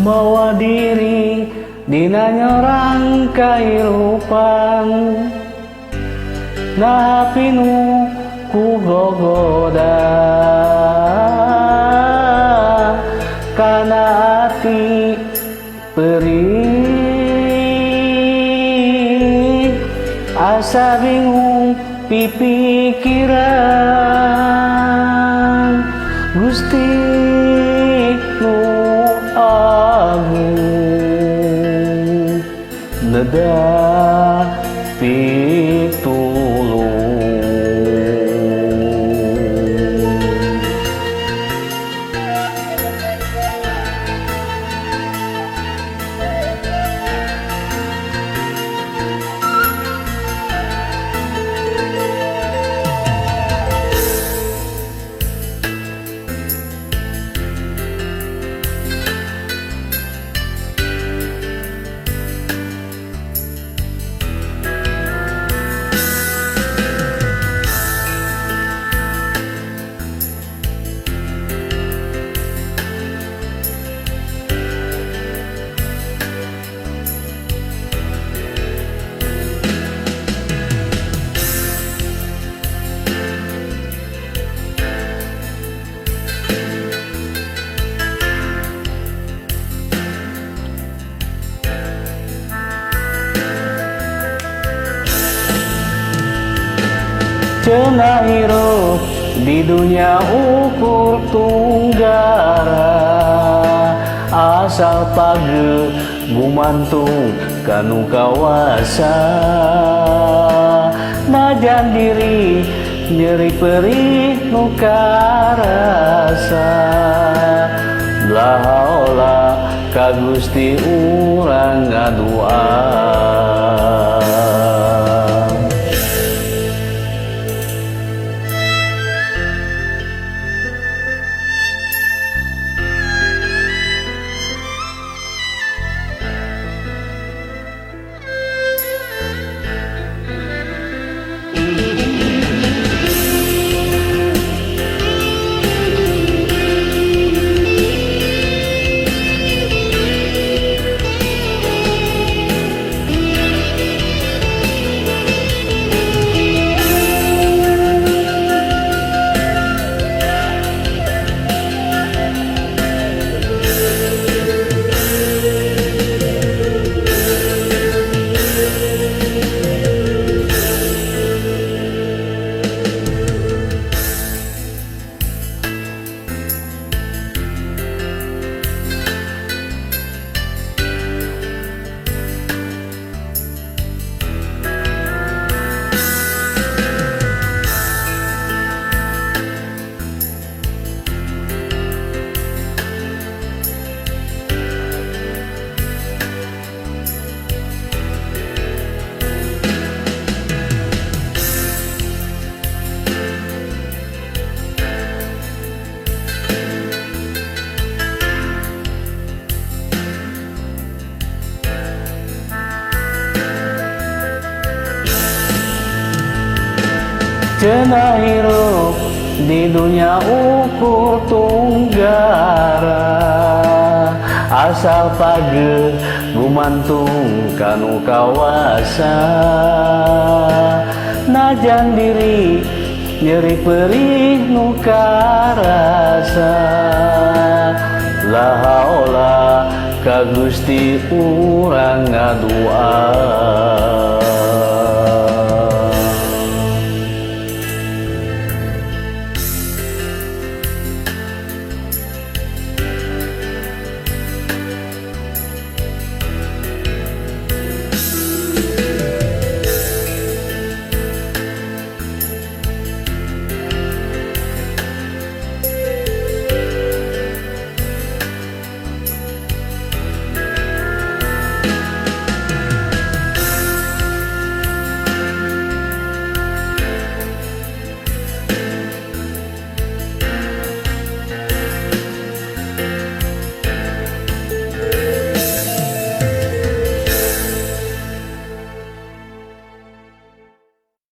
Mawa diri dina nyorang kahirupan, nah pinu ku gogoda kana ati perih, asa bingung pipikiran Gusti nu agung neda pitulung. Cenah hirup di dunia ukur tunggara, asal page gumantung kanu kawasa, najan diri nyeri perih nu karasa, blahaola ka Gusti urang ngadua. Cenah hirup di dunia ukur tunggara, asal page gumantung kanu kawasa, najan diri nyeri perih nu karasa, lahaola ka Gusti urang ngadua.